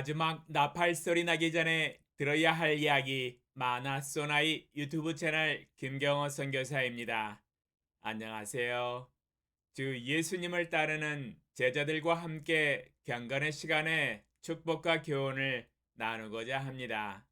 마지막 나팔 소리 나기 전에 들어야 할 이야기 마나소나이 유튜브 채널 김경호 선교사입니다. 안녕하세요. 주 예수님을 따르는 제자들과 함께 경건의 시간에 축복과 교훈을 나누고자 합니다.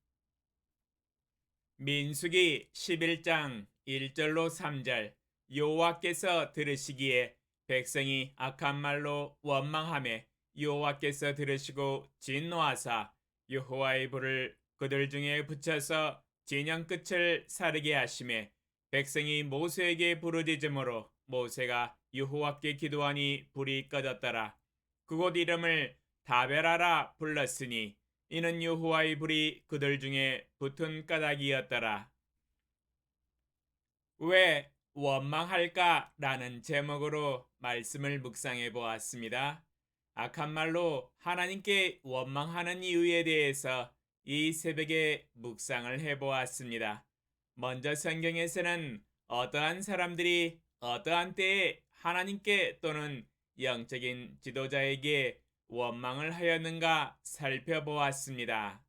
민수기 11장 1절로 3절 여호와께서 들으시기에 백성이 악한 말로 원망하매 여호와께서 들으시고 진노하사 여호와의 불을 그들 중에 붙여서 진영 끝을 사르게 하시매 백성이 모세에게 부르짖음으로 모세가 여호와께 기도하니 불이 꺼졌더라. 그곳 이름을 다베라라 불렀으니 이는 여호와의 불이 그들 중에 붙은 까닭이었더라. 왜 원망할까라는 제목으로 말씀을 묵상해 보았습니다. 악한 말로 하나님께 원망하는 이유에 대해서 이 새벽에 묵상을 해 보았습니다. 먼저 성경에서는 어떠한 사람들이 어떠한 때에 하나님께 또는 영적인 지도자에게 원망을 하였는가 살펴보았습니다.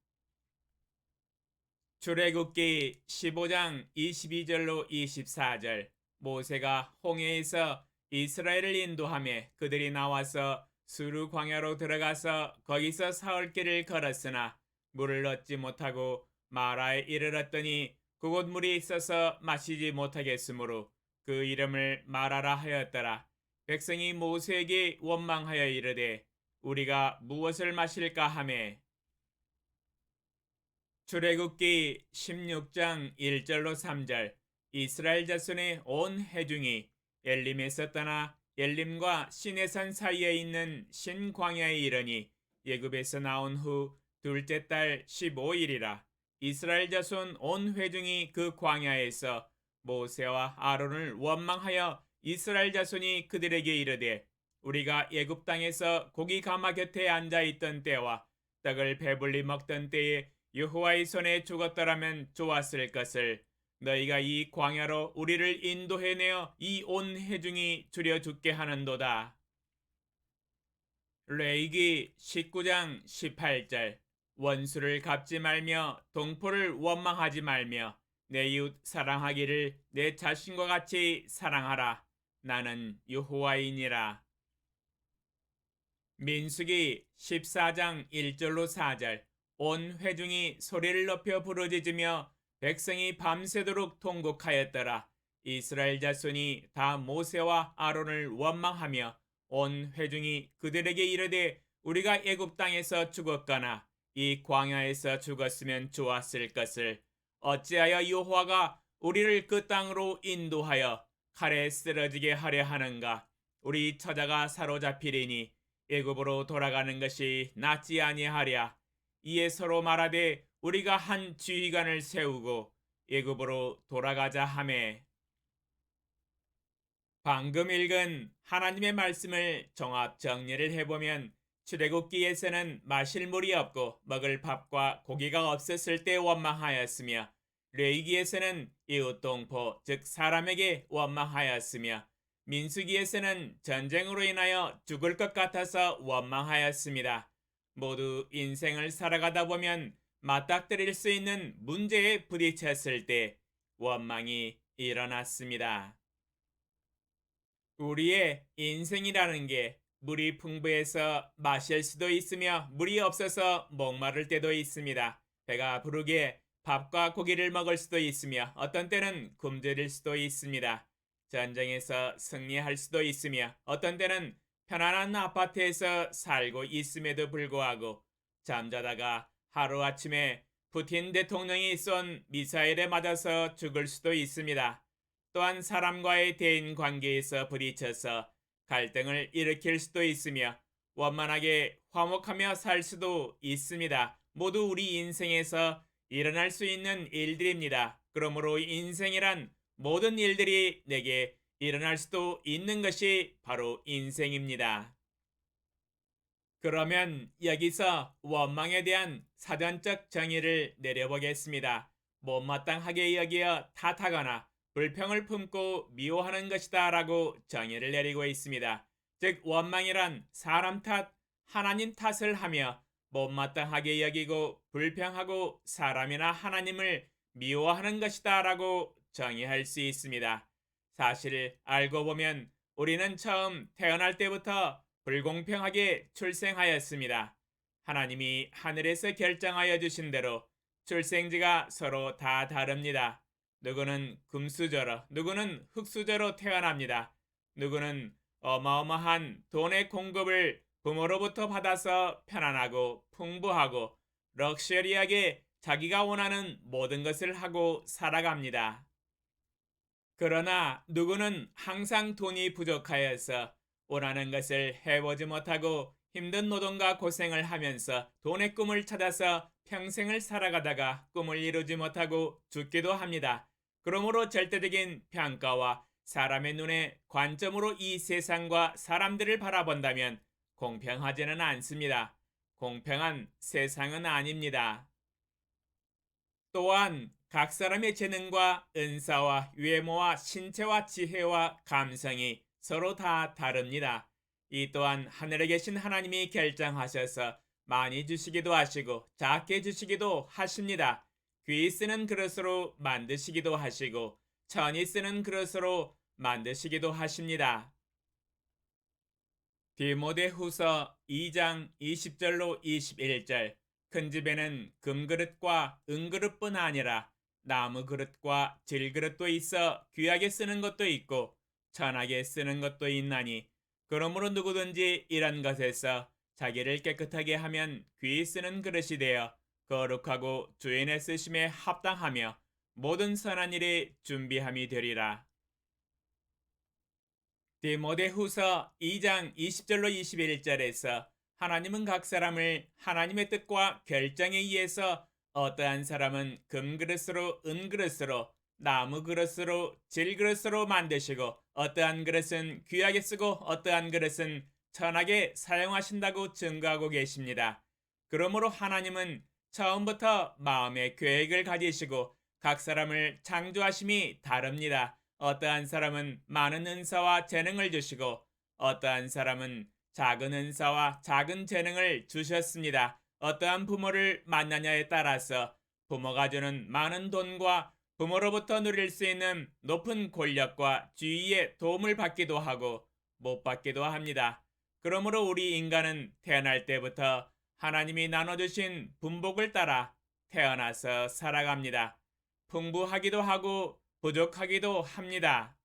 출애굽기 15장 22절로 24절 모세가 홍해에서 이스라엘을 인도하며 그들이 나와서 수르 광야로 들어가서 거기서 사흘 길을 걸었으나 물을 얻지 못하고 마라에 이르렀더니 그곳 물이 있어서 마시지 못하겠으므로 그 이름을 마라라 하였더라. 백성이 모세에게 원망하여 이르되 우리가 무엇을 마실까 하매 출애굽기 16장 1절로 3절 이스라엘 자손의 온 회중이 엘림에서 떠나 엘림과 시내산 사이에 있는 신광야에 이르니 예굽에서 나온 후 둘째 달 15일이라. 이스라엘 자손 온 회중이 그 광야에서 모세와 아론을 원망하여 이스라엘 자손이 그들에게 이르되 우리가 예굽 땅에서 고기 가마 곁에 앉아 있던 때와 떡을 배불리 먹던 때에 여호와의 손에 죽었더라면 좋았을 것을 너희가 이 광야로 우리를 인도해내어 이 온 회중이 줄여 죽게 하는도다. 레위기 19장 18절 원수를 갚지 말며 동포를 원망하지 말며 내 이웃 사랑하기를 내 자신과 같이 사랑하라. 나는 여호와이니라. 민수기 14장 1절로 4절 온 회중이 소리를 높여 부르짖으며 백성이 밤새도록 통곡하였더라. 이스라엘 자손이 다 모세와 아론을 원망하며 온 회중이 그들에게 이르되 우리가 애굽 땅에서 죽었거나 이 광야에서 죽었으면 좋았을 것을 어찌하여 여호와가 우리를 그 땅으로 인도하여 칼에 쓰러지게 하려 하는가. 우리 처자가 사로잡히리니 애굽으로 돌아가는 것이 낫지 아니하랴. 이에 서로 말하되 우리가 한 지휘관을 세우고 애굽으로 돌아가자 하매 방금 읽은 하나님의 말씀을 종합 정리를 해보면 출애굽기에서는 마실 물이 없고 먹을 밥과 고기가 없었을 때 원망하였으며 레위기에서는 이웃 동포 즉 사람에게 원망하였으며 민수기에서는 전쟁으로 인하여 죽을 것 같아서 원망하였습니다. 모두 인생을 살아가다 보면 맞닥뜨릴 수 있는 문제에 부딪혔을 때 원망이 일어났습니다. 우리의 인생이라는 게 물이 풍부해서 마실 수도 있으며 물이 없어서 목마를 때도 있습니다. 배가 부르게 밥과 고기를 먹을 수도 있으며 어떤 때는 굶주릴 수도 있습니다. 전쟁에서 승리할 수도 있으며 어떤 때는 편안한 아파트에서 살고 있음에도 불구하고 잠자다가 하루아침에 푸틴 대통령이 쏜 미사일에 맞아서 죽을 수도 있습니다. 또한 사람과의 대인 관계에서 부딪혀서 갈등을 일으킬 수도 있으며 원만하게 화목하며 살 수도 있습니다. 모두 우리 인생에서 일어날 수 있는 일들입니다. 그러므로 인생이란 모든 일들이 내게 일어날 수도 있는 것이 바로 인생입니다. 그러면 여기서 원망에 대한 사전적 정의를 내려보겠습니다. 못마땅하게 여기어 탓하거나 불평을 품고 미워하는 것이다 라고 정의를 내리고 있습니다. 즉 원망이란 사람 탓, 하나님 탓을 하며 못마땅하게 여기고 불평하고 사람이나 하나님을 미워하는 것이다 라고 정의할 수 있습니다. 사실 알고 보면 우리는 처음 태어날 때부터 불공평하게 출생하였습니다. 하나님이 하늘에서 결정하여 주신 대로 출생지가 서로 다 다릅니다. 누구는 금수저로, 누구는 흙수저로 태어납니다. 누구는 어마어마한 돈의 공급을 부모로부터 받아서 편안하고 풍부하고 럭셔리하게 자기가 원하는 모든 것을 하고 살아갑니다. 그러나 누구는 항상 돈이 부족하여서 원하는 것을 해보지 못하고 힘든 노동과 고생을 하면서 돈의 꿈을 찾아서 평생을 살아가다가 꿈을 이루지 못하고 죽기도 합니다. 그러므로 절대적인 평가와 사람의 눈의 관점으로 이 세상과 사람들을 바라본다면 공평하지는 않습니다. 공평한 세상은 아닙니다. 또한 각 사람의 재능과 은사와 외모와 신체와 지혜와 감성이 서로 다 다릅니다. 이 또한 하늘에 계신 하나님이 결정하셔서 많이 주시기도 하시고 작게 주시기도 하십니다. 귀 쓰는 그릇으로 만드시기도 하시고 천이 쓰는 그릇으로 만드시기도 하십니다. 디모데후서 2장 20절로 21절. 큰 집에는 금그릇과 은그릇뿐 아니라 나무 그릇과 질그릇도 있어 귀하게 쓰는 것도 있고 천하게 쓰는 것도 있나니 그러므로 누구든지 이런 것에서 자기를 깨끗하게 하면 귀히 쓰는 그릇이 되어 거룩하고 주인의 쓰심에 합당하며 모든 선한 일에 준비함이 되리라. 디모데후서 2장 20절로 21절에서 하나님은 각 사람을 하나님의 뜻과 결정에 의해서 어떠한 사람은 금그릇으로 은그릇으로 나무 그릇으로 질그릇으로 만드시고 어떠한 그릇은 귀하게 쓰고 어떠한 그릇은 천하게 사용하신다고 증거하고 계십니다. 그러므로 하나님은 처음부터 마음의 계획을 가지시고 각 사람을 창조하심이 다릅니다. 어떠한 사람은 많은 은사와 재능을 주시고 어떠한 사람은 작은 은사와 작은 재능을 주셨습니다. 어떠한 부모를 만나냐에 따라서 부모가 주는 많은 돈과 부모로부터 누릴 수 있는 높은 권력과 지위의 도움을 받기도 하고 못 받기도 합니다. 그러므로 우리 인간은 태어날 때부터 하나님이 나눠주신 분복을 따라 태어나서 살아갑니다. 풍부하기도 하고 부족하기도 합니다.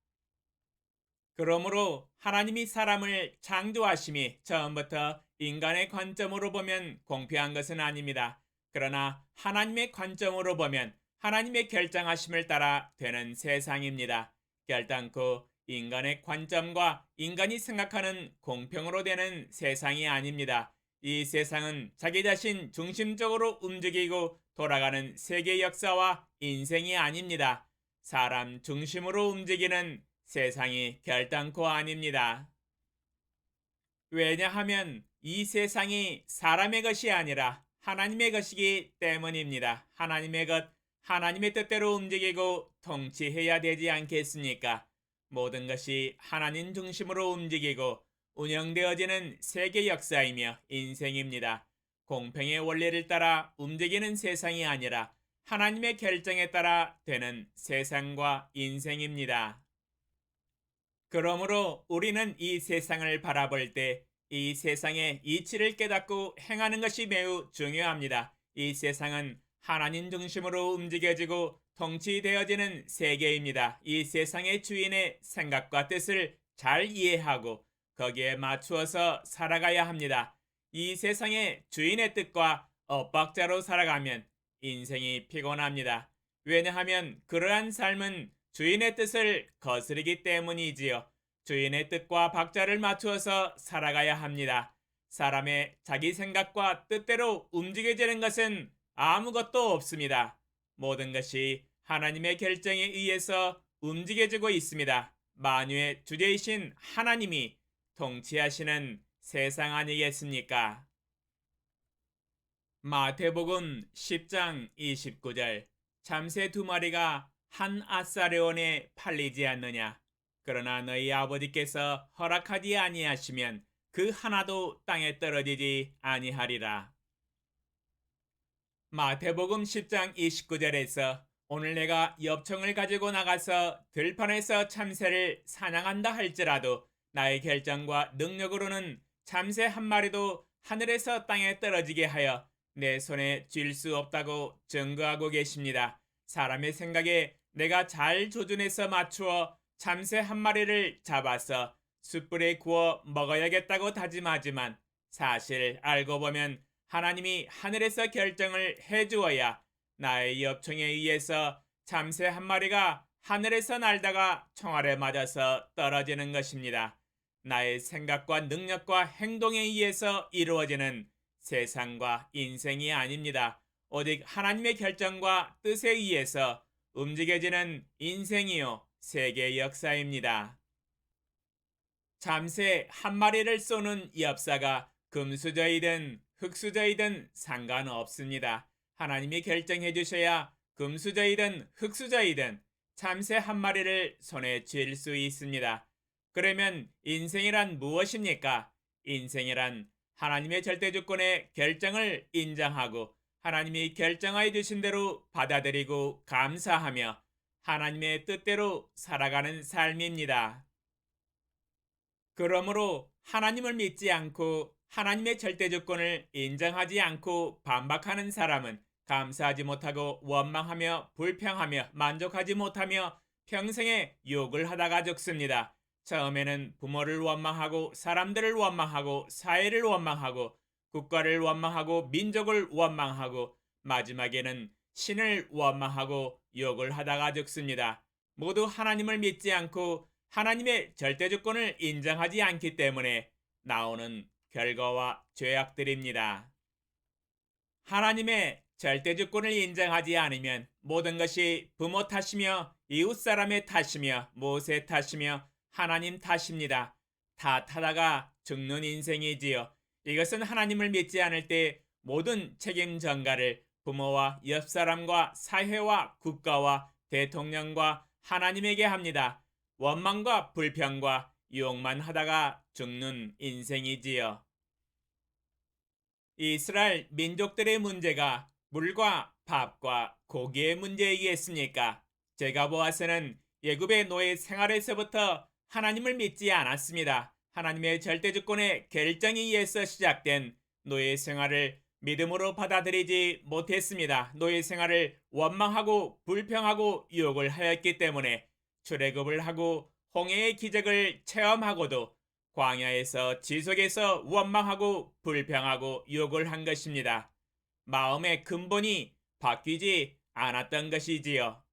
그러므로 하나님이 사람을 창조하심이 처음부터 인간의 관점으로 보면 공평한 것은 아닙니다. 그러나 하나님의 관점으로 보면 하나님의 결정하심을 따라 되는 세상입니다. 결단코 인간의 관점과 인간이 생각하는 공평으로 되는 세상이 아닙니다. 이 세상은 자기 자신 중심적으로 움직이고 돌아가는 세계 역사와 인생이 아닙니다. 사람 중심으로 움직이는 세상이 결단코 아닙니다. 왜냐하면 이 세상이 사람의 것이 아니라 하나님의 것이기 때문입니다. 하나님의 것, 하나님의 뜻대로 움직이고 통치해야 되지 않겠습니까? 모든 것이 하나님 중심으로 움직이고 운영되어지는 세계 역사이며 인생입니다. 공평의 원리를 따라 움직이는 세상이 아니라 하나님의 결정에 따라 되는 세상과 인생입니다. 그러므로 우리는 이 세상을 바라볼 때 이 세상의 이치를 깨닫고 행하는 것이 매우 중요합니다. 이 세상은 하나님 중심으로 움직여지고 통치되어지는 세계입니다. 이 세상의 주인의 생각과 뜻을 잘 이해하고 거기에 맞추어서 살아가야 합니다. 이 세상의 주인의 뜻과 엇박자로 살아가면 인생이 피곤합니다. 왜냐하면 그러한 삶은 주인의 뜻을 거스르기 때문이지요. 주인의 뜻과 박자를 맞추어서 살아가야 합니다. 사람의 자기 생각과 뜻대로 움직여지는 것은 아무것도 없습니다. 모든 것이 하나님의 결정에 의해서 움직여지고 있습니다. 만유의 주제이신 하나님이 통치하시는 세상 아니겠습니까? 마태복음 10장 29절. 참새 2마리가 한 아사레온에 팔리지 않느냐? 그러나 너희 아버지께서 허락하지 아니하시면 그 하나도 땅에 떨어지지 아니하리라. 마태복음 10장 29절에서 오늘 내가 엽청을 가지고 나가서 들판에서 참새를 사냥한다 할지라도 나의 결정과 능력으로는 참새 한 마리도 하늘에서 땅에 떨어지게 하여 내 손에 쥘 수 없다고 증거하고 계십니다. 사람의 생각에 내가 잘 조준해서 맞추어 참새 한 마리를 잡아서 숯불에 구워 먹어야겠다고 다짐하지만 사실 알고 보면 하나님이 하늘에서 결정을 해주어야 나의 엽청에 의해서 참새 한 마리가 하늘에서 날다가 총알에 맞아서 떨어지는 것입니다. 나의 생각과 능력과 행동에 의해서 이루어지는 세상과 인생이 아닙니다. 오직 하나님의 결정과 뜻에 의해서 움직여지는 인생이요 세계 역사입니다. 참새 한 마리를 쏘는 엽사가 금수저이든 흙수저이든 상관없습니다. 하나님이 결정해 주셔야 금수저이든 흙수저이든 참새 한 마리를 손에 쥘 수 있습니다. 그러면 인생이란 무엇입니까? 인생이란 하나님의 절대주권의 결정을 인정하고 하나님이 결정하여 주신 대로 받아들이고 감사하며 하나님의 뜻대로 살아가는 삶입니다. 그러므로 하나님을 믿지 않고 하나님의 절대주권을 인정하지 않고 반박하는 사람은 감사하지 못하고 원망하며 불평하며 만족하지 못하며 평생에 욕을 하다가 죽습니다. 처음에는 부모를 원망하고 사람들을 원망하고 사회를 원망하고 국가를 원망하고 민족을 원망하고 마지막에는 신을 원망하고 욕을 하다가 죽습니다. 모두 하나님을 믿지 않고 하나님의 절대주권을 인정하지 않기 때문에 나오는 결과와 죄악들입니다. 하나님의 절대주권을 인정하지 않으면 모든 것이 부모 탓이며 이웃 사람의 탓이며 모세 탓이며 하나님 탓입니다. 탓하다가 죽는 인생이지요. 이것은 하나님을 믿지 않을 때 모든 책임 전가를 부모와 옆 사람과 사회와 국가와 대통령과 하나님에게 합니다. 원망과 불평과 욕만 하다가 죽는 인생이지요. 이스라엘 민족들의 문제가 물과 밥과 고기의 문제이겠습니까? 제가 보아서는 애굽의 노예 생활에서부터 하나님을 믿지 않았습니다. 하나님의 절대주권의 결정에 의해서 시작된 노예 생활을 믿음으로 받아들이지 못했습니다. 노예 생활을 원망하고 불평하고 욕을 하였기 때문에 출애굽을 하고 홍해의 기적을 체험하고도 광야에서 지속해서 원망하고 불평하고 욕을 한 것입니다. 마음의 근본이 바뀌지 않았던 것이지요.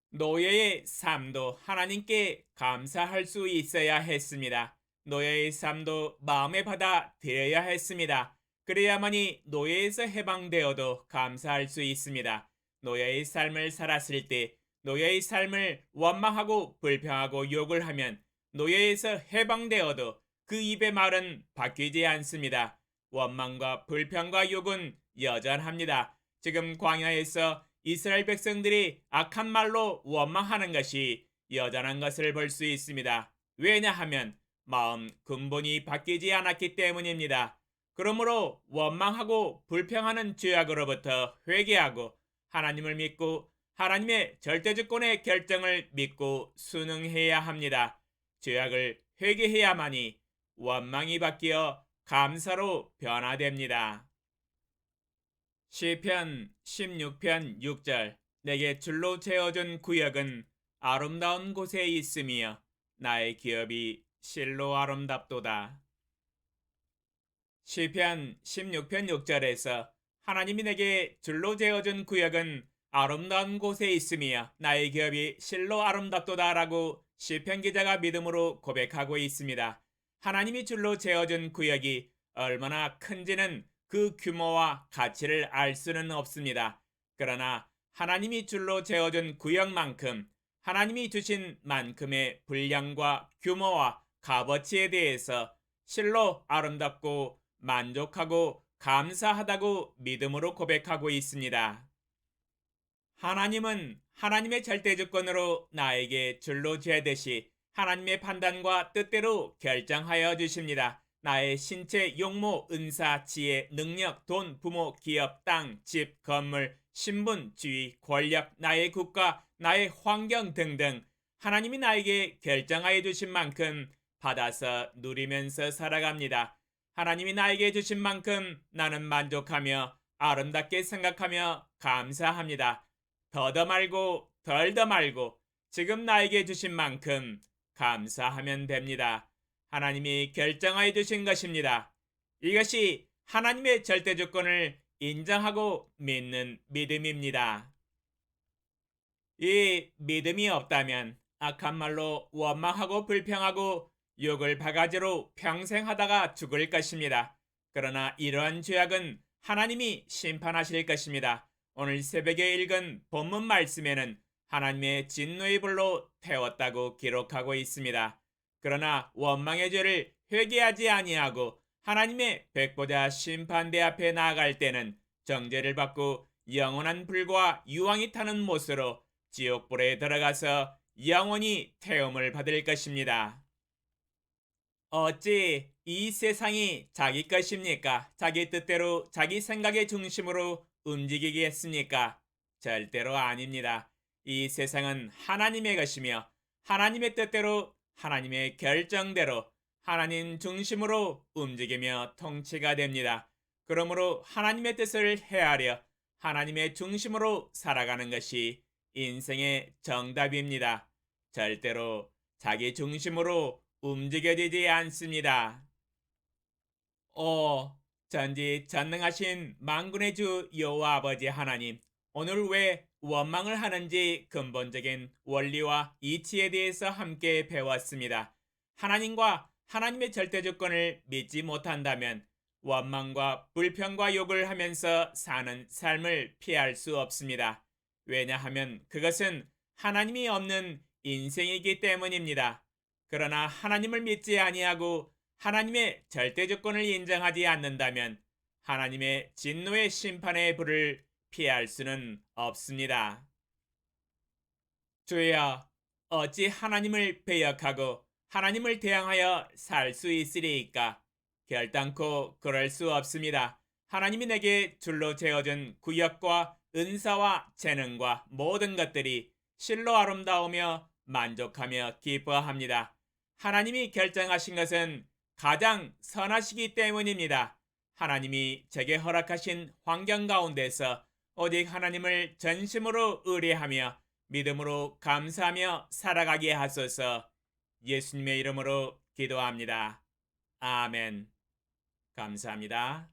노예의 삶도 하나님께 감사할 수 있어야 했습니다. 노예의 삶도 마음에 받아들여야 했습니다. 그래야만이 노예에서 해방되어도 감사할 수 있습니다. 노예의 삶을 살았을 때 노예의 삶을 원망하고 불평하고 욕을 하면 노예에서 해방되어도 그 입의 말은 바뀌지 않습니다. 원망과 불평과 욕은 여전합니다. 지금 광야에서 이스라엘 백성들이 악한 말로 원망하는 것이 여전한 것을 볼 수 있습니다. 왜냐하면 마음 근본이 바뀌지 않았기 때문입니다. 그러므로 원망하고 불평하는 죄악으로부터 회개하고 하나님을 믿고 하나님의 절대주권의 결정을 믿고 순응해야 합니다. 죄악을 회개해야만이 원망이 바뀌어 감사로 변화됩니다. 시편 16편 6절 내게 줄로 재어준 구역은 아름다운 곳에 있으며 나의 기업이 실로 아름답도다. 시편 16편 6절에서 하나님이 내게 줄로 재어준 구역은 아름다운 곳에 있으며 나의 기업이 실로 아름답도다 라고 시편 기자가 믿음으로 고백하고 있습니다. 하나님이 줄로 재어준 구역이 얼마나 큰지는 그 규모와 가치를 알 수는 없습니다. 그러나 하나님이 줄로 재어준 구역만큼 하나님이 주신 만큼의 분량과 규모와 값어치에 대해서 실로 아름답고 만족하고 감사하다고 믿음으로 고백하고 있습니다. 하나님은 하나님의 절대주권으로 나에게 줄로 재듯이 하나님의 판단과 뜻대로 결정하여 주십니다. 나의 신체, 용모, 은사, 지혜, 능력, 돈, 부모, 기업, 땅, 집, 건물, 신분, 지위, 권력, 나의 국가, 나의 환경 등등 하나님이 나에게 결정하여 주신 만큼 받아서 누리면서 살아갑니다. 하나님이 나에게 주신 만큼 나는 만족하며 아름답게 생각하며 감사합니다. 더더 말고 덜더 말고 지금 나에게 주신 만큼 감사하면 됩니다. 하나님이 결정하여 주신 것입니다. 이것이 하나님의 절대 조건을 인정하고 믿는 믿음입니다. 이 믿음이 없다면 악한 말로 원망하고 불평하고 욕을 바가지로 평생 하다가 죽을 것입니다. 그러나 이러한 죄악은 하나님이 심판하실 것입니다. 오늘 새벽에 읽은 본문 말씀에는 하나님의 진노의 불로 태웠다고 기록하고 있습니다. 그러나 원망의 죄를 회개하지 아니하고 하나님의 백보자 심판대 앞에 나아갈 때는 정죄를 받고 영원한 불과 유황이 타는 못으로 지옥불에 들어가서 영원히 태움을 받을 것입니다. 어찌 이 세상이 자기 것입니까? 자기 뜻대로 자기 생각의 중심으로 움직이겠습니까? 절대로 아닙니다. 이 세상은 하나님의 것이며 하나님의 뜻대로 하나님의 결정대로 하나님 중심으로 움직이며 통치가 됩니다. 그러므로 하나님의 뜻을 헤아려 하나님의 중심으로 살아가는 것이 인생의 정답입니다. 절대로 자기 중심으로 움직여지지 않습니다. 오, 전지전능하신 만군의 주 여호와 아버지 하나님, 오늘 왜 원망을 하는지 근본적인 원리와 이치에 대해서 함께 배웠습니다. 하나님과 하나님의 절대 조건을 믿지 못한다면 원망과 불평과 욕을 하면서 사는 삶을 피할 수 없습니다. 왜냐하면 그것은 하나님이 없는 인생이기 때문입니다. 그러나 하나님을 믿지 아니하고 하나님의 절대 조건을 인정하지 않는다면 하나님의 진노의 심판의 불을 피할 수는 없습니다. 주여, 어찌 하나님을 배역하고 하나님을 대항하여 살 수 있으리이까? 결단코 그럴 수 없습니다. 하나님이 내게 줄로 재어준 구역과 은사와 재능과 모든 것들이 실로 아름다우며 만족하며 기뻐합니다. 하나님이 결정하신 것은 가장 선하시기 때문입니다. 하나님이 제게 허락하신 환경 가운데서 오직 하나님을 전심으로 의뢰하며 믿음으로 감사하며 살아가게 하소서. 예수님의 이름으로 기도합니다. 아멘. 감사합니다.